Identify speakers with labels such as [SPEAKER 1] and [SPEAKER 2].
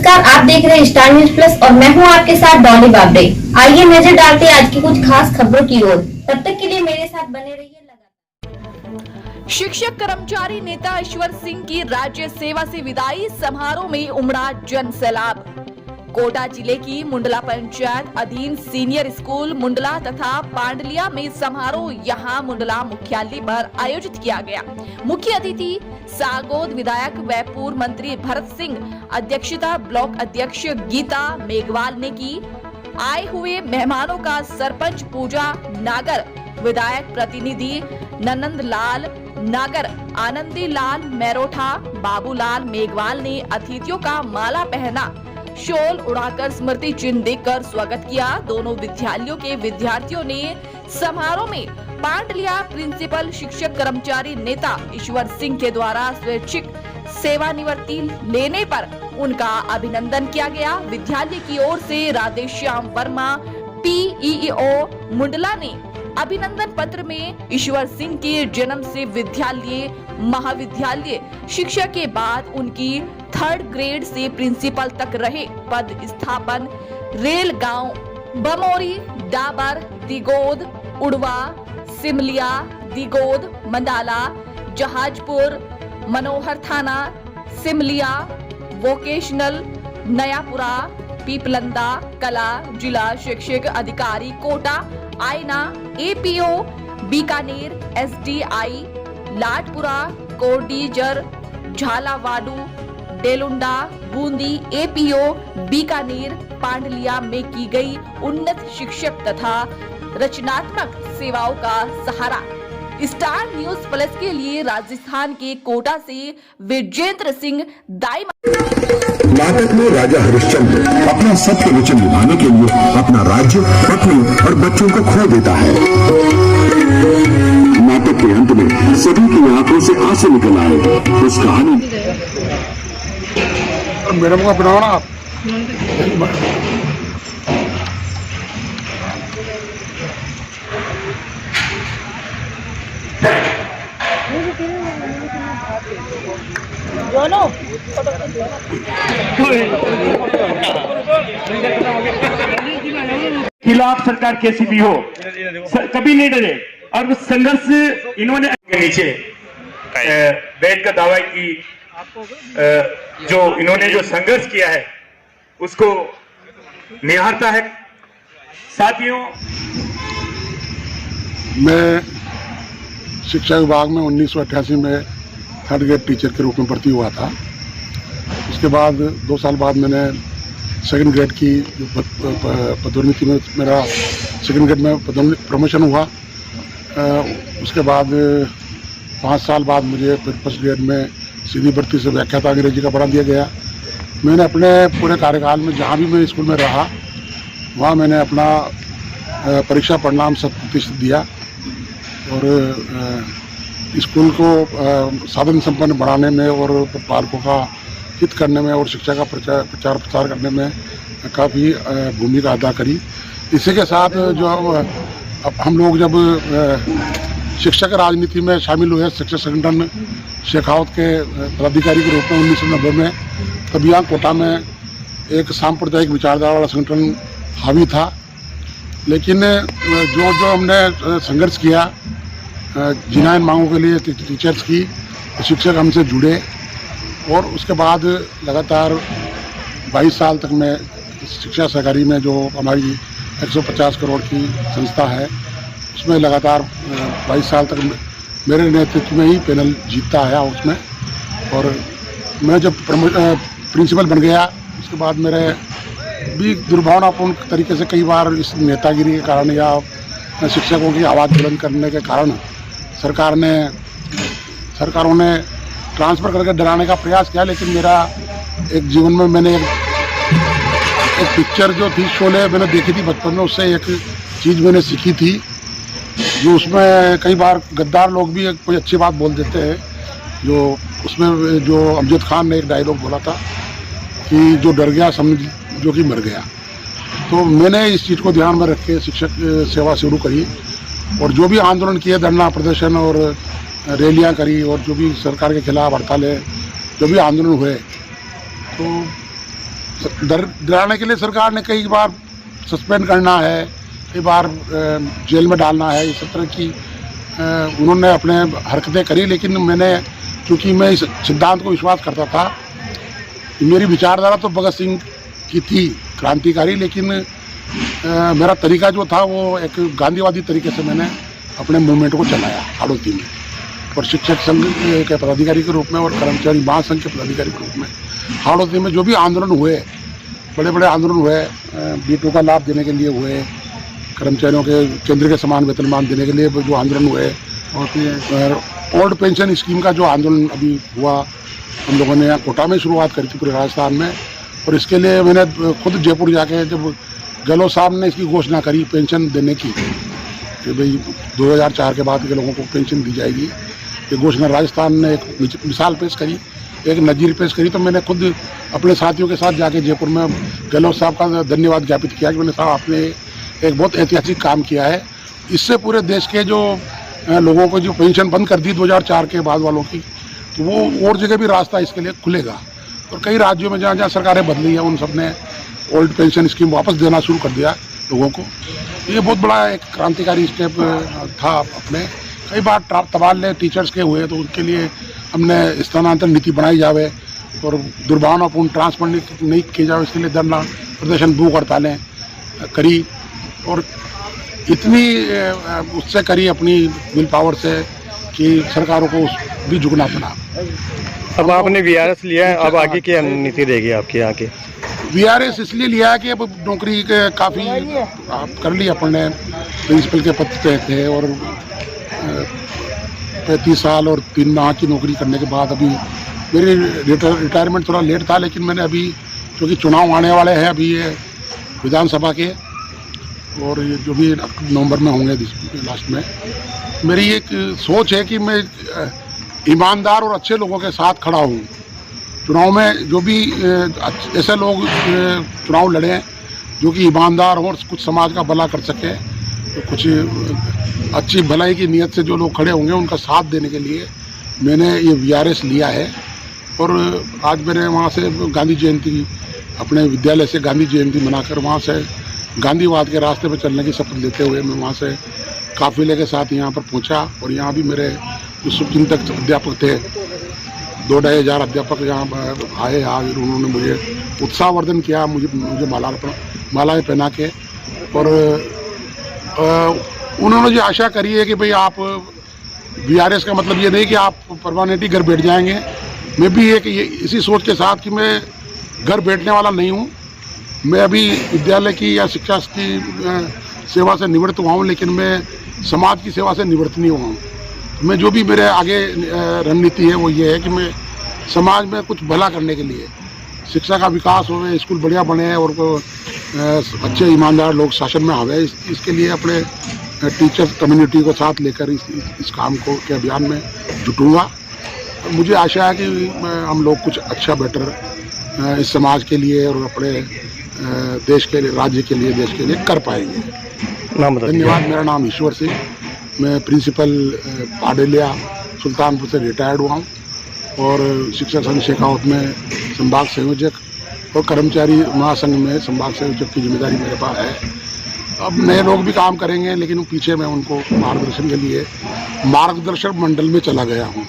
[SPEAKER 1] नमस्कार, आप देख रहे हैं स्टार न्यूज प्लस और मैं हूं आपके साथ डॉली बाबरे। आइए नजर डालते हैं आज की कुछ खास खबरों की ओर। तब तक के लिए मेरे साथ बने रहिए लगातार।
[SPEAKER 2] शिक्षक कर्मचारी नेता ईश्वर सिंह की राज्य सेवा से विदाई समारोह में उमड़ा जन सैलाब। कोटा जिले की मुंडला पंचायत अधीन सीनियर स्कूल मुंडला तथा पांडलिया में समारोह यहां मुंडला मुख्यालय पर आयोजित किया गया। मुख्य अतिथि सागोद विधायक व पूर्व मंत्री भरत सिंह, अध्यक्षता ब्लॉक अध्यक्ष गीता मेघवाल ने की। आए हुए मेहमानों का सरपंच पूजा नागर, विधायक प्रतिनिधि ननंद लाल नागर, आनंदी लाल मेरोठा, बाबूलाल मेघवाल ने अतिथियों का माला पहना, शॉल उड़ाकर स्मृति चिन्ह देकर स्वागत किया। दोनों विद्यालयों के विद्यार्थियों ने समारोह में पांडलिया प्रिंसिपल शिक्षक कर्मचारी नेता ईश्वर सिंह के द्वारा स्वैच्छिक सेवानिवृत्ति लेने पर उनका अभिनंदन किया गया। विद्यालय की ओर से राधेश्याम वर्मा पीईओ मुंडला ने अभिनंदन पत्र में ईश्वर सिंह के जन्म से विद्यालय महाविद्यालय शिक्षा के बाद उनकी 3rd ग्रेड से प्रिंसिपल तक रहे पद स्थापन रेल गांव बमोरी, डाबर, दिगोद, उड़वा, सिमलिया, दिगोद, मंडाला, जहाजपुर, मनोहर थाना, सिमलिया, वोकेशनल, नयापुरा, पीपलंदा कला, जिला शिक्षक अधिकारी कोटा, आयना, एपीओ बीकानेर, एसडीआई लाटपुरा, कोडीजर, झालावाड़ू, डेलुंडा, बूंदी, एपीओ बीकानेर, पांडलिया में की गई उन्नत शिक्षक तथा रचनात्मक सेवाओं का सहारा। स्टार न्यूज प्लस के लिए राजस्थान के कोटा से विजेंद्र सिंह दाई।
[SPEAKER 3] नाटक में राजा हरिश्चंद्र अपना सत्य वचन निभाने के लिए अपना राज्य, पत्नी और बच्चों को खो देता है। नाटक के अंत में सभी की आंखों से आंसू निकल आए। उस कहानी
[SPEAKER 4] मेरे मुँह बनाओ ना आप।
[SPEAKER 5] खिलाफ सरकार कैसी भी हो कभी नहीं डरे और वो संघर्ष इन्होंने नीचे बैठ कर दावा की जो इन्होंने जो संघर्ष किया है उसको निहारता है। साथियों,
[SPEAKER 4] मैं शिक्षा विभाग में 1988 में 3rd ग्रेड टीचर के रूप में भर्ती हुआ था। उसके बाद 2 साल बाद मैंने 2nd ग्रेड की पदोन्नति में मेरा 2nd ग्रेड में प्रमोशन हुआ। उसके बाद 5 साल बाद मुझे फिर 1st ग्रेड में सीधी भर्ती से व्याख्याता अंग्रेजी का पढ़ा दिया गया। मैंने अपने पूरे कार्यकाल में जहाँ भी मैं स्कूल में रहा वहाँ मैंने अपना परीक्षा परिणाम 100% दिया और स्कूल को साधन संपन्न बनाने में और पालकों का हित करने में और शिक्षा का प्रचार प्रसार करने में काफ़ी भूमिका अदा करी। इसी के साथ जो अब हम लोग जब शिक्षक राजनीति में शामिल हुए, शिक्षक संगठन शेखावत के पदाधिकारी के रूप में 1990 में, तब यहाँ कोटा में एक सांप्रदायिक विचारधारा वाला संगठन हावी था। लेकिन जो हमने संघर्ष किया जिनायन मांगों के लिए टीचर्स की, तो शिक्षक हमसे जुड़े और उसके बाद लगातार 22 साल तक मैं शिक्षा सहकारी में जो हमारी 150 करोड़ की संस्था है उसमें लगातार 22 साल तक मेरे नेतृत्व में ही पैनल जीतता आया उसमें। और मैं जब प्रिंसिपल बन गया उसके बाद मेरे भी दुर्भावनापूर्ण तरीके से कई बार इस नेतागिरी के कारण या शिक्षकों की आवाज़ बुलंद करने के कारण सरकारों ने ट्रांसफ़र करके डराने का प्रयास किया। लेकिन मेरा एक जीवन में मैंने एक पिक्चर जो थी शोले मैंने देखी थी बचपन में, उससे एक चीज़ मैंने सीखी थी जो उसमें कई बार गद्दार लोग भी कोई अच्छी बात बोल देते हैं। जो उसमें जो अमजद खान ने एक डायलॉग बोला था कि जो डर गया समझ जो कि मर गया। तो मैंने इस चीज़ को ध्यान में रख के शिक्षक सेवा शुरू करी और जो भी आंदोलन किए, धरना प्रदर्शन और रैलियां करी और जो भी सरकार के खिलाफ हड़तालें जो भी आंदोलन हुए, तो डराने के लिए सरकार ने कई बार सस्पेंड करना है, कई बार जेल में डालना है, इस तरह की उन्होंने अपने हरकतें करी। लेकिन मैंने, चूँकि मैं इस सिद्धांत को विश्वास करता था, मेरी विचारधारा तो भगत सिंह की थी, क्रांतिकारी, लेकिन मेरा तरीका जो था वो एक गांधीवादी तरीके से मैंने अपने मूवमेंट को चलाया हाड़ौती में, और शिक्षक संघ के पदाधिकारी के रूप में और कर्मचारी महासंघ के पदाधिकारी के रूप में हाड़ौती में जो भी आंदोलन हुए, बड़े बड़े आंदोलन हुए, B2 का लाभ देने के लिए हुए, कर्मचारियों के केंद्र के समान वेतनमान देने के लिए जो आंदोलन हुए, और ओल्ड पेंशन स्कीम का जो आंदोलन अभी हुआ, हम लोगों ने यहाँ कोटा में शुरुआत करी थी पूरे राजस्थान में। और इसके लिए मैंने खुद जयपुर जाके, जब गहलोत साहब ने इसकी घोषणा करी पेंशन देने की कि भाई 2004 के बाद के लोगों को पेंशन दी जाएगी, ये घोषणा राजस्थान ने एक मिसाल पेश करी, एक नज़ीर पेश करी, तो मैंने खुद अपने साथियों के साथ जाके जयपुर में गहलोत साहब का धन्यवाद ज्ञापित किया कि मैंने साहब आपने एक बहुत ऐतिहासिक काम किया है। इससे पूरे देश के जो लोगों को जो पेंशन बंद कर दी 2004 के बाद वालों की, तो वो और जगह भी रास्ता इसके लिए खुलेगा। और कई राज्यों में जहाँ जहाँ सरकारें बदली हैं उन सब ने ओल्ड पेंशन स्कीम वापस देना शुरू कर दिया लोगों को। ये बहुत बड़ा एक क्रांतिकारी स्टेप था। अपने कई बार तबादले टीचर्स के हुए तो उनके लिए हमने स्थानांतरण नीति बनाई जावे और दुर्भावनापूर्ण ट्रांसफर नहीं किए जाए, इसके लिए धरना प्रदर्शन, भूख हड़तालें करी, और इतनी उससे करी अपनी विल पावर से कि सरकारों को भी झुकना पड़ा।
[SPEAKER 6] अब आपने VRS लिया है, अब आगे क्या नीति रहेगी आपके यहाँ की?
[SPEAKER 4] VRS इसलिए लिया है कि अब नौकरी के काफ़ी कर ली अपन ने, प्रिंसिपल के पद पे थे और 35 साल और 3 माह की नौकरी करने के बाद अभी मेरी रिटायरमेंट थोड़ा लेट था, लेकिन मैंने अभी, क्योंकि चुनाव आने वाले हैं अभी ये विधानसभा के, और ये जो भी नवंबर में होंगे लास्ट में, मेरी एक सोच है कि मैं ईमानदार और अच्छे लोगों के साथ खड़ा हूँ। चुनाव में जो भी ऐसे लोग चुनाव लड़ें जो कि ईमानदार हों और कुछ समाज का भला कर सकें, तो कुछ अच्छी भलाई की नीयत से जो लोग खड़े होंगे उनका साथ देने के लिए मैंने ये VRS लिया है। और आज मैंने वहाँ से गांधी जयंती, अपने विद्यालय से गांधी जयंती मनाकर वहाँ से गांधीवाद के रास्ते पर चलने की शपथ लेते हुए मैं वहाँ से काफिले के साथ यहाँ पर पहुँचा। और यहाँ भी मेरे जो शुभचिंतक अध्यापक थे, 2-2.5 हज़ार अध्यापक यहाँ आए, आज उन्होंने मुझे उत्साहवर्धन किया, मुझे मालाएं पहना के, और उन्होंने जो आशा करी है कि भाई आप VRS का मतलब ये नहीं कि आप परमानेंटली घर बैठ जाएंगे। मैं भी एक इसी सोच के साथ कि मैं घर बैठने वाला नहीं हूँ, मैं अभी विद्यालय की या शिक्षा की सेवा से निवृत्त हुआ हूँ, लेकिन मैं समाज की सेवा से निवृत्त नहीं हुआ हूँ। मैं जो भी मेरे आगे रणनीति है वो ये है कि मैं समाज में कुछ भला करने के लिए, शिक्षा का विकास हो, स्कूल बढ़िया बने और अच्छे ईमानदार लोग शासन में आवे, इसके लिए अपने टीचर कम्युनिटी को साथ लेकर इस काम को के अभियान में जुटूंगा। मुझे आशा है कि हम लोग कुछ अच्छा बेटर इस समाज के लिए और अपने देश के लिए, राज्य के लिए, देश के लिए कर पाएंगे। धन्यवाद। मेरा नाम ईश्वर सिंह, मैं प्रिंसिपल पाडेलिया सुल्तानपुर से रिटायर्ड हुआ हूँ और शिक्षक संघ शेखावत में संभाग संयोजक और कर्मचारी महासंघ में संभाग संयोजक की जिम्मेदारी मेरे पास है। अब नए लोग भी काम करेंगे, लेकिन पीछे मैं उनको मार्गदर्शन के लिए मार्गदर्शक मंडल में चला गया हूँ।